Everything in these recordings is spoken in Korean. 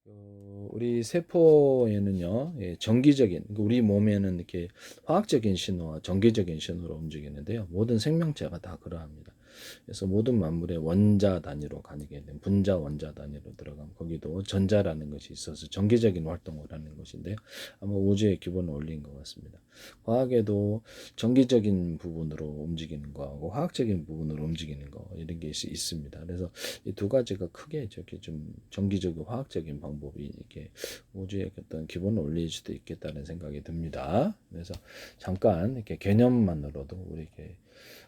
우리 세포에는요, 정기적인, 우리 몸에는 이렇게 화학적인 신호와 정기적인 신호로 움직이는데요. 모든 생명체가 다 그러합니다. 그래서 모든 만물의 원자 단위로 가게 되면 분자 원자 단위로 들어가면 거기도 전자라는 것이 있어서 정기적인 활동을 하는 것인데요. 아마 우주의 기본 원리인 것 같습니다. 과학에도 정기적인 부분으로 움직이는 거하고 화학적인 부분으로 움직이는 거 이런 게 있습니다. 그래서 이 두 가지가 크게 저렇게 좀 정기적이고 화학적인 방법이 이렇게 우주의 어떤 기본 원리일 수도 있겠다는 생각이 듭니다. 그래서 잠깐 이렇게 개념만으로도 우리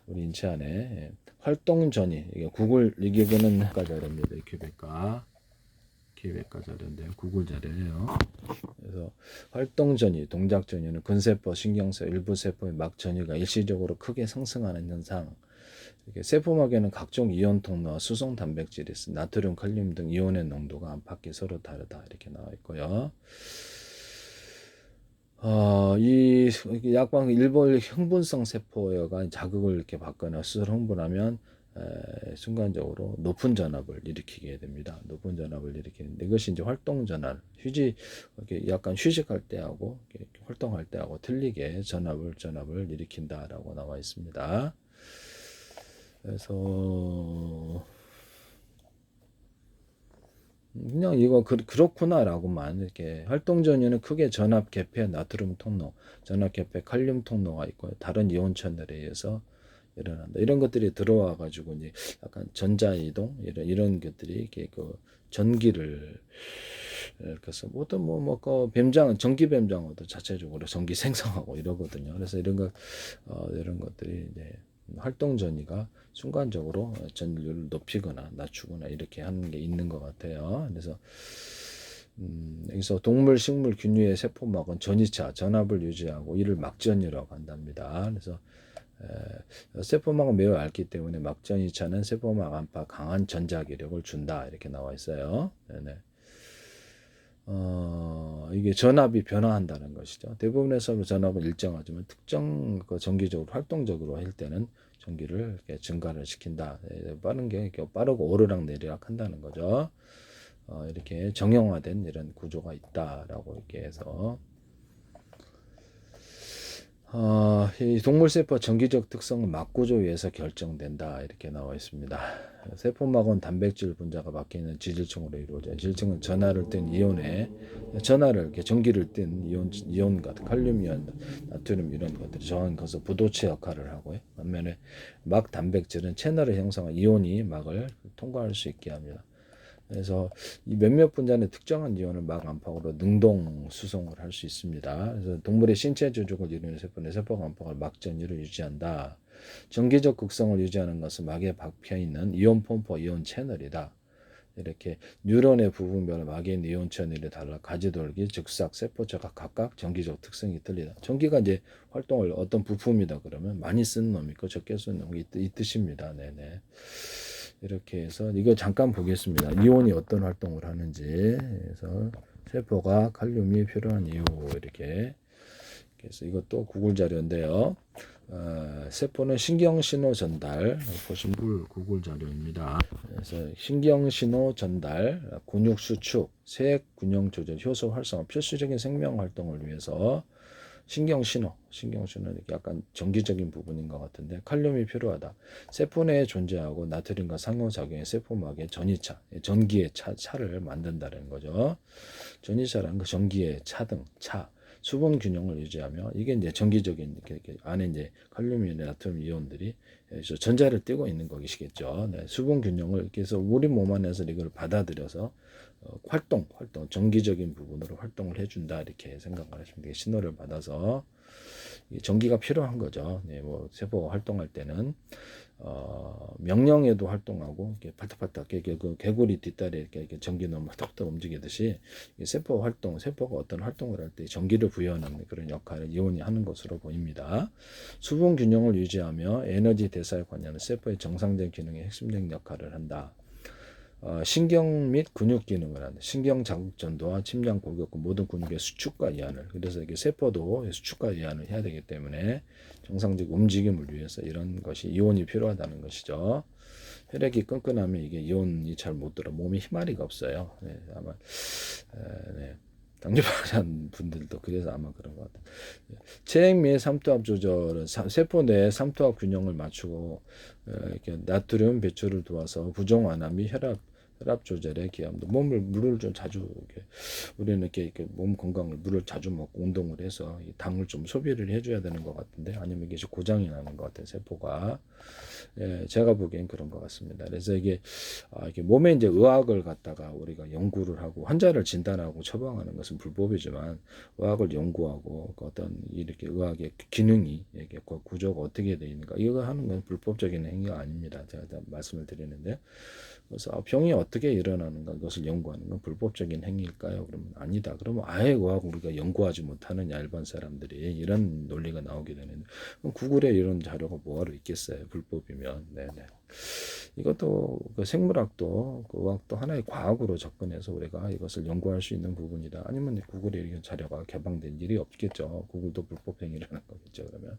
인체 안에 활동 전이 이게 이거는 자료입니다. 기백과 자료인데요. 구글 자료예요. 그래서 활동 전이, 동작 전이는 근세포, 신경세, 일부 세포의 막 전이가 일시적으로 크게 상승하는 현상. 세포막에는 각종 이온 통로와 수성 단백질이 있어 나트륨, 칼륨 등 이온의 농도가 안팎이 서로 다르다 이렇게 나와 있고요. 이 약방 일본 흥분성 세포가 자극을 이렇게 받거나 스스로 흥분하면 순간적으로 높은 전압을 일으키게 됩니다. 높은 전압을 일으키는데 이것이 이제 활동 전압, 이렇게 약간 휴식할 때하고 이렇게 활동할 때하고 틀리게 전압을 일으킨다라고 나와 있습니다. 그래서 그냥 이거 그렇구나라고만 이렇게 활동 전류는 크게 전압 개폐 나트륨 통로, 전압 개폐 칼륨 통로가 있고 다른 이온 채널에 의해서 일어난다. 이런 것들이 들어와 가지고 이제 약간 전자 이동 이런 것들이 이렇게 그 전기를 그래서 모든 그 뱀장은 전기 뱀장어도 자체적으로 전기 생성하고 이러거든요. 그래서 이런 것들이 이제 활동 전이가 순간적으로 전류를 높이거나 낮추거나 이렇게 하는 게 있는 것 같아요. 그래서 여기서 동물, 식물, 균류의 세포막은 전이차, 전압을 유지하고 이를 막전이라고 한답니다. 그래서 세포막은 매우 얇기 때문에 막전이차는 세포막 안팎 강한 전자기력을 준다 이렇게 나와 있어요. 네네. 이게 전압이 변화한다는 것이죠. 대부분의 전압은 일정하지만 특정 정기적으로 활동적으로 할 때는 전기를 이렇게 증가를 시킨다. 빠르고 오르락 내리락 한다는 거죠. 이렇게 정형화된 이런 구조가 있다라고 이렇게 해서 이 동물세포 정기적 특성은 막구조에 의해서 결정된다 이렇게 나와 있습니다. 세포막은 단백질 분자가 박혀 있는 지질층으로 이루어져요. 지질층은 전하를 이렇게 전기를 띤 이온 같은 칼륨 이온, 나트륨 이런 것들이 저항 것서 부도체 역할을 하고요. 반면에 막 단백질은 채널을 형성한 이온이 막을 통과할 수 있게 합니다. 그래서 이 몇몇 분자는 특정한 이온을 막 안팎으로 능동 수송을 할 수 있습니다. 그래서 동물의 신체 조직을 이루는 세포는 세포 안팎을 막 전이를 유지한다. 정기적 극성을 유지하는 것은 막에 박혀 있는 이온 펌프, 이온 채널이다. 이렇게 뉴런의 부분별 막의 이온 채널이 달라 가지돌기, 즉삭, 세포체가 각각 정기적 특성이 틀리다. 전기가 이제 활동을 어떤 부품이다 그러면 많이 쓰는 놈이 있고 적게 쓰는 놈이 이 뜻입니다. 네네. 이렇게 해서 이거 잠깐 보겠습니다. 이온이 어떤 활동을 하는지. 그래서 세포가 칼륨이 필요한 이유 이렇게. 그래서 이것도 구글 자료인데요. 세포는 신경신호 전달 보시면 구글 자료입니다. 그래서 신경신호 전달, 근육 수축, 세액 균형 조절, 효소 활성화, 필수적인 생명 활동을 위해서 신경신호는 약간 정기적인 부분인 것 같은데 칼륨이 필요하다. 세포 내에 존재하고 나트륨과 상호작용의 세포막의 전이차, 전기의 차를 만든다는 거죠. 전이차라는 그 전기의 차, 수분 균형을 유지하며 이게 이제 정기적인 이렇게 안에 이제 칼륨이나 나트륨 이온들이 전자를 띠고 있는 것이겠죠. 네, 수분 균형을 그래서 우리 몸 안에서 이걸 받아들여서 활동, 정기적인 부분으로 활동을 해준다 이렇게 생각을 하시면 되게 신호를 받아서 전기가 필요한 거죠. 네, 뭐 세포가 활동할 때는 명령에도 활동하고 이렇게 팔딱팔딱 그 개구리 뒷다리에 이렇게 전기 너무 탁탁 움직이듯이 세포가 어떤 활동을 할 때 전기를 부여하는 그런 역할을 이온이 하는 것으로 보입니다. 수분 균형을 유지하며 에너지 대사에 관여하는 세포의 정상적인 기능의 핵심적인 역할을 한다. 신경 및 근육 기능을 하는 신경 자극 전도와 침량 골격근 모든 근육의 수축과 이완을 그래서 이게 세포도 수축과 이완을 해야 되기 때문에 정상적 움직임을 위해서 이런 것이 이온이 필요하다는 것이죠. 혈액이 끈끈하면 이게 이온이 잘 못 들어 몸에 힘마리가 없어요. 네, 아마 네. 당뇨발한 분들도 그래서 아마 그런 것 같아요. 체액 및 삼투압 조절은 세포 내 삼투압 균형을 맞추고 이렇게 나트륨 배출을 도와서 부종 완화 및 혈압 조절에 기여합니다. 물을 좀 자주 이렇게 우리는 이렇게 몸 건강을 물을 자주 먹고 운동을 해서 이 당을 좀 소비를 해줘야 되는 것 같은데 아니면 이게 고장이 나는 것 같아요. 세포가. 예, 제가 보기엔 그런 것 같습니다. 그래서 이게 몸에 이제 의학을 갖다가 우리가 연구를 하고 환자를 진단하고 처방하는 것은 불법이지만 의학을 연구하고 그 어떤 이렇게 의학의 기능이 이게 구조가 어떻게 되어 있는가 이거 하는 건 불법적인 행위가 아닙니다. 제가 말씀을 드리는데 그래서 병이 어떻게 일어나는가 그것을 연구하는 건 불법적인 행위일까요? 그러면 아니다. 그러면 아예 의학 우리가 연구하지 못하느냐 일반 사람들이 이런 논리가 나오게 되는데 그럼 구글에 이런 자료가 뭐하러 있겠어요? 불법이면. 네네. 이것도 그 생물학도 그 의학도 하나의 과학으로 접근해서 우리가 이것을 연구할 수 있는 부분이다. 아니면 구글에 이런 자료가 개방된 일이 없겠죠. 구글도 불법 행위를 하는 거겠죠. 그러면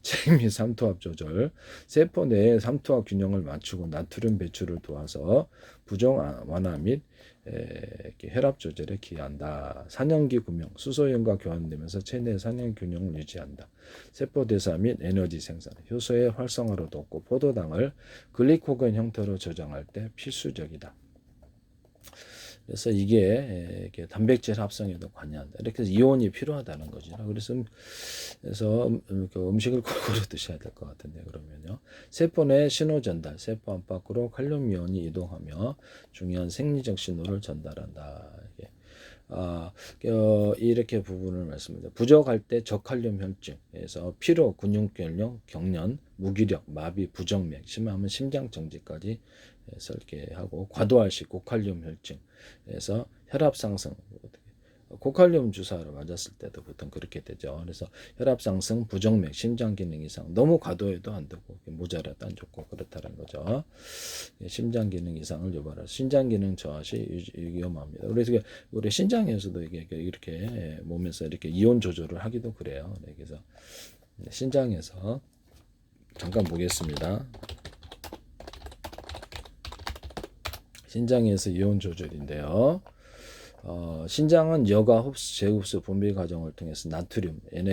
체액 및 삼투압 조절, 세포 내의 삼투압 균형을 맞추고 나트륨 배출을 도와서 부종 완화 및 이렇게 혈압 조절에 기여한다. 산염기 구명, 수소연과 교환되면서 체내 산염 균형을 유지한다. 세포 대사 및 에너지 생산, 효소의 활성화로 돕고 포도당을 글리코겐 형태로 저장할 때 필수적이다. 그래서 이게 단백질 합성에도 관여한다. 이렇게 해서 이온이 필요하다는 거죠. 그래서 그 음식을 골고루 드셔야 될 것 같은데 그러면요. 세포 내 신호 전달, 세포 안팎으로 칼륨 이온이 이동하며 중요한 생리적 신호를 전달한다. 이렇게 부분을 말씀드립니다. 부족할 때 저칼륨 혈증에서 피로, 근육결력, 경련, 무기력, 마비, 부정맥, 심하면 심장 정지까지 해서 이렇게 하고 과도할 시 고칼륨 혈증에서 혈압 상승, 고칼륨 주사를 맞았을 때도 보통 그렇게 되죠. 그래서 혈압 상승, 부정맥, 심장 기능 이상 너무 과도해도 안 되고 모자라도 안 좋고 그렇다는 거죠. 심장 기능 이상을 유발할 신장 기능 저하시 위험합니다. 그래서 우리 신장에서도 이게 이렇게 몸에서 이렇게 이온 조절을 하기도 그래요. 그래서 신장에서 잠깐 보겠습니다. 신장에서 이온 조절인데요. 신장은 여가 흡수, 재흡수, 분비 과정을 통해서 나트륨, Na+,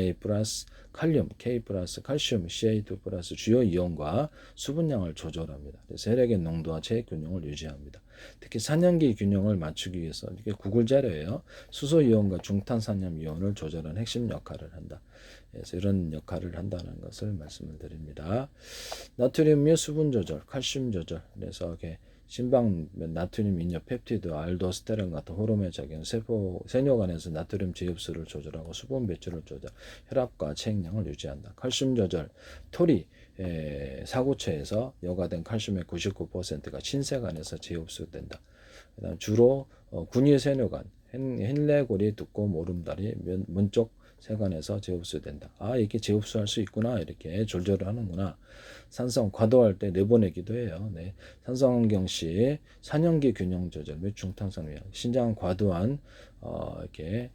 칼륨, K+, 칼슘, Ca2+, 주요 이온과 수분량을 조절합니다. 그래서 혈액의 농도와 체액 균형을 유지합니다. 특히 산염기 균형을 맞추기 위해서 이게 구글 자료예요. 수소 이온과 중탄산염 이온을 조절하는 핵심 역할을 한다. 그래서 이런 역할을 한다는 것을 말씀을 드립니다. 나트륨 및 수분 조절, 칼슘 조절. 그래서 이렇게 심방 나트륨 인여 펩티드, 알도스테론 같은 호르몬 작용, 세뇨간에서 나트륨 재흡수를 조절하고 수분 배출을 조절, 혈압과 체액량을 유지한다. 칼슘 조절, 토리 사구체에서 여과된 칼슘의 99%가 신세간에서 재흡수된다. 그다음 주로 군위 세뇨간, 흰레골이 두꺼운 모름다리, 문쪽 세간에서 재흡수된다. 이렇게 재흡수할 수 있구나. 이렇게 조절을 하는구나. 산성 과도할 때 내보내기도 해요. 네. 산성환경 시 산염기 균형 조절 및 중탄산 위험, 신장 과도한 이렇게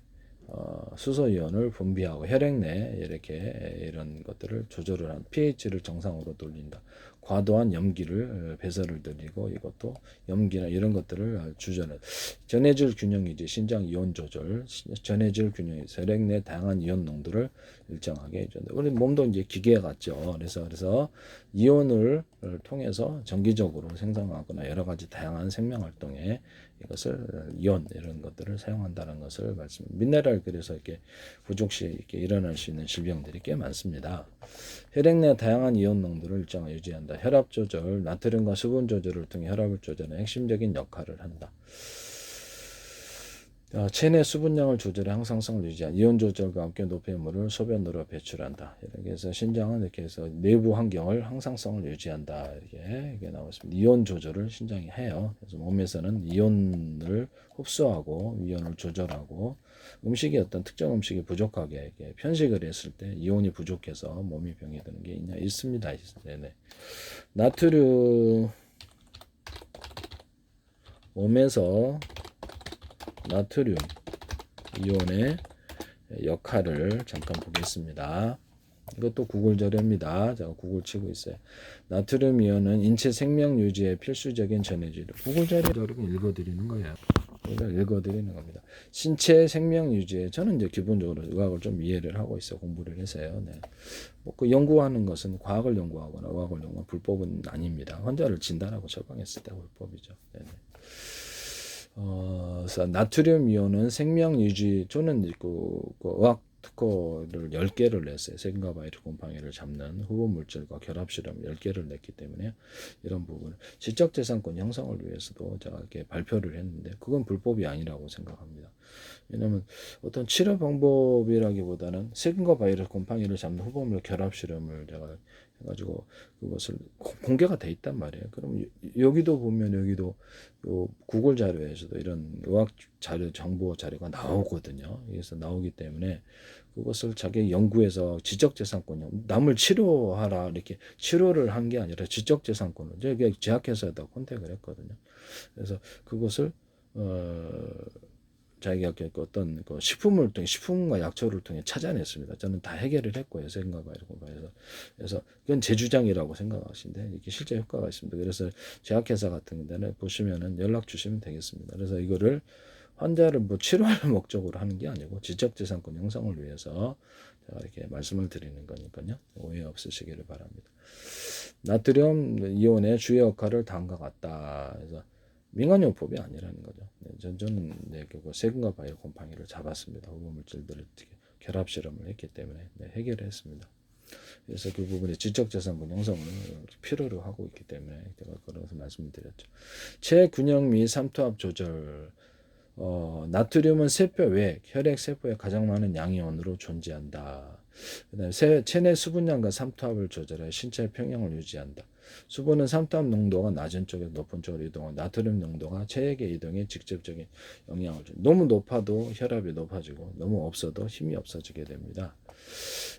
수소 이온을 분비하고 혈액 내 이렇게 이런 것들을 조절을 한 pH를 정상으로 돌린다. 과도한 염기를 배설을 늘리고 이것도 염기나 이런 것들을 주저는 전해질 균형이지 신장 이온 조절, 전해질 균형이 혈액 내 다양한 이온 농도를 일정하게 해준다. 우리 몸도 이제 기계 같죠. 그래서 이온을 통해서 정기적으로 생성하거나 여러 가지 다양한 생명 활동에 이것을 이온 이런 것들을 사용한다는 것을 미네랄 그래서 이렇게 부족 시 이렇게 일어날 수 있는 질병들이 꽤 많습니다. 혈액 내 다양한 이온 농도를 일정하게 유지한다. 혈압 조절, 나트륨과 수분 조절을 통해 혈압을 조절하는 핵심적인 역할을 한다. 체내 수분량을 조절해 항상성을 유지한 이온 조절과 함께 노폐물을 소변으로 배출한다. 이렇게 해서 신장은 이렇게 해서 내부 환경을 항상성을 유지한다. 이렇게 나와 있습니다. 이온 조절을 신장이 해요. 그래서 몸에서는 이온을 흡수하고 이온을 조절하고 음식이 어떤 특정 음식이 부족하게 이렇게 편식을 했을 때 이온이 부족해서 몸이 병이 드는 게 있습니다. 네네. 나트륨 몸에서 나트륨 이온의 역할을 잠깐 보겠습니다. 이것도 구글 자료입니다. 제가 구글 치고 있어요. 나트륨 이온은 인체 생명 유지에 필수적인 전해질. 구글 자료를 읽어드리는 거예요. 읽어드리는 겁니다. 신체 생명 유지에 저는 이제 기본적으로 의학을 좀 이해를 하고 있어 공부를 해서요. 네. 뭐그 연구하는 것은 과학을 연구하거나 의학을 연구하는 불법은 아닙니다. 환자를 진단하고 처방했을 때 불법이죠. 네네. 그래서 나트륨 이온은 생명 유지 저는 그 의학 특허를 10개를 냈어요. 세균과 바이러스 곰팡이를 잡는 후보 물질과 결합 실험 10개를 냈기 때문에 이런 부분을 지적재산권 형성을 위해서도 제가 이렇게 발표를 했는데 그건 불법이 아니라고 생각합니다. 왜냐하면 어떤 치료 방법이라기보다는 세균과 바이러스 곰팡이를 잡는 후보물 결합 실험을 제가 해가지고 그것을 공개가 돼 있단 말이에요. 그럼 여기도 보면 여기도 요 구글 자료에서도 이런 의학 자료 정보 자료가 나오거든요. 그래서 나오기 때문에 그것을 자기 연구에서 지적재산권 남을 치료하라 이렇게 치료를 한 게 아니라 지적재산권을 제가 제약회사에다 컨택을 했거든요. 그래서 그것을 자기가 어떤 그 식품을 통해 식품과 약초를 통해 찾아냈습니다. 저는 다 해결을 했고요. 생각과 이런 거에서 그래서 그건 제 주장이라고 생각하시는데 이게 실제 효과가 있습니다. 그래서 제약회사 같은 데는 보시면은 연락 주시면 되겠습니다. 그래서 이거를 환자를 뭐 치료할 목적으로 하는 게 아니고 지적재산권 형성을 위해서 제가 이렇게 말씀을 드리는 거니까요. 오해 없으시기를 바랍니다. 나트륨 이온의 주요 역할을 다음과 같다. 그래서 민간요법이 아니라는 거죠. 네, 저는 그 세균과 바이러스 곰팡이를 잡았습니다. 후보 물질들을 결합 실험을 했기 때문에 해결을 했습니다. 그래서 그 부분에 지적재산권 형성을 필요로 하고 있기 때문에 제가 그래서 말씀을 드렸죠. 체균형 및 삼투압 조절. 나트륨은 세포 외 혈액 세포에 가장 많은 양이온으로 존재한다. 그다음에 체내 수분량과 삼투압을 조절해 신체 평형을 유지한다. 수분은 삼투압 농도가 낮은 쪽에서 높은 쪽으로 이동하고 나트륨 농도가 체액의 이동에 직접적인 영향을 줍니다. 너무 높아도 혈압이 높아지고 너무 없어도 힘이 없어지게 됩니다.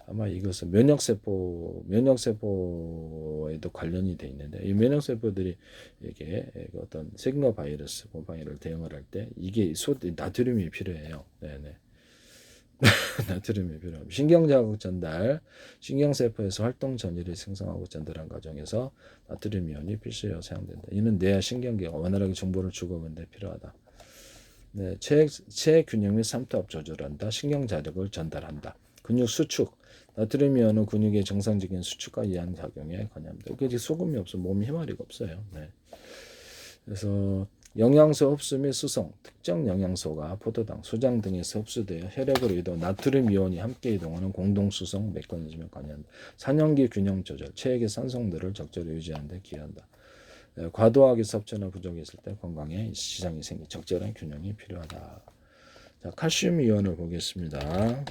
아마 이것은 면역세포에도 관련이 돼 있는데 이 면역세포들이 이게 어떤 세균과 바이러스 곰팡이를 대응을 할 때 이게 나트륨이 필요해요. 네네. 나트륨이 필요합니다. 신경자극 전달, 신경세포에서 활동 전이를 생성하고 전달한 과정에서 나트륨 이온이 필수로 사용된다. 이는 뇌와 신경계가 원활하게 정보를 주고받는 데 필요하다. 네, 체균형 및 삼투압 조절한다. 신경자극을 전달한다. 근육 수축, 나트륨 이온은 근육의 정상적인 수축과 이완 작용에 관여합니다. 이게 소금이 없으면 몸이 힘마리가 없어요. 네. 그래서 영양소 흡수 및 수송, 특정 영양소가 포도당, 소장 등에서 흡수되어 혈액으로 이동, 나트륨 이온이 함께 이동하는 공동 수송 메커니즘에 관여한다. 산염기 균형 조절, 체액의 산성도를 적절히 유지하는 데 기여한다. 과도하게 섭취나 부족했을 때 건강에 지장이 생기 적절한 균형이 필요하다. 자, 칼슘 이온을 보겠습니다.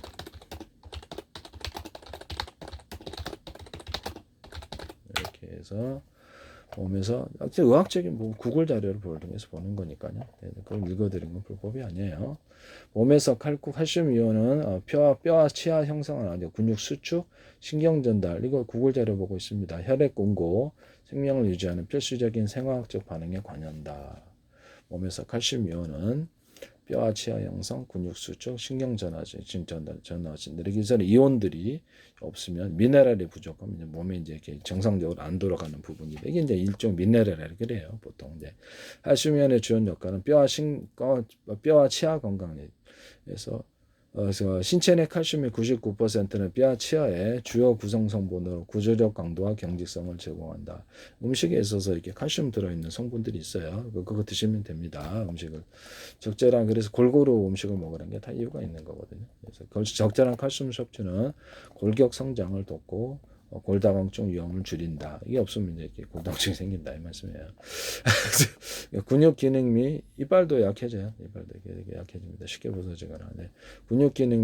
이렇게 해서 몸에서 의학적인 구글 자료를 통해서 보는 거니까요. 그걸 읽어드린 건 불법이 아니에요. 몸에서 칼슘 이온은 뼈와 치아 형성을 하죠. 근육 수축, 신경 전달 이거 구글 자료 보고 있습니다. 혈액 공고, 생명을 유지하는 필수적인 생화학적 반응에 관여한다. 몸에서 칼슘 이온은 뼈와 치아 형성, 근육 수축, 신경 전화진, 전화진 이렇게 해서 이온들이 없으면 미네랄이 부족하면 몸에 이제 이렇게 정상적으로 안 돌아가는 부분이 이게 이제 일종 미네랄이라고 그래요. 보통 이제 칼슘이온의 주요 역할은 뼈와 치아 건강에서 그래서 신체 내 칼슘의 99%는 뼈와 치아의 주요 구성 성분으로 구조적 강도와 경직성을 제공한다. 음식에 있어서 이렇게 칼슘 들어있는 성분들이 있어요. 그거 드시면 됩니다. 음식을 적절한 그래서 골고루 음식을 먹으라는 게 다 이유가 있는 거거든요. 그래서 적절한 칼슘 섭취는 골격 성장을 돕고 골다공증 위험을 줄인다. 이게 없으면 이제 이렇게 골다공증이 생긴다 이 말씀이에요. 근육 기능 및 이빨도 약해져요. 이빨도 되게 약해집니다. 쉽게 부서지거나. 근육 기능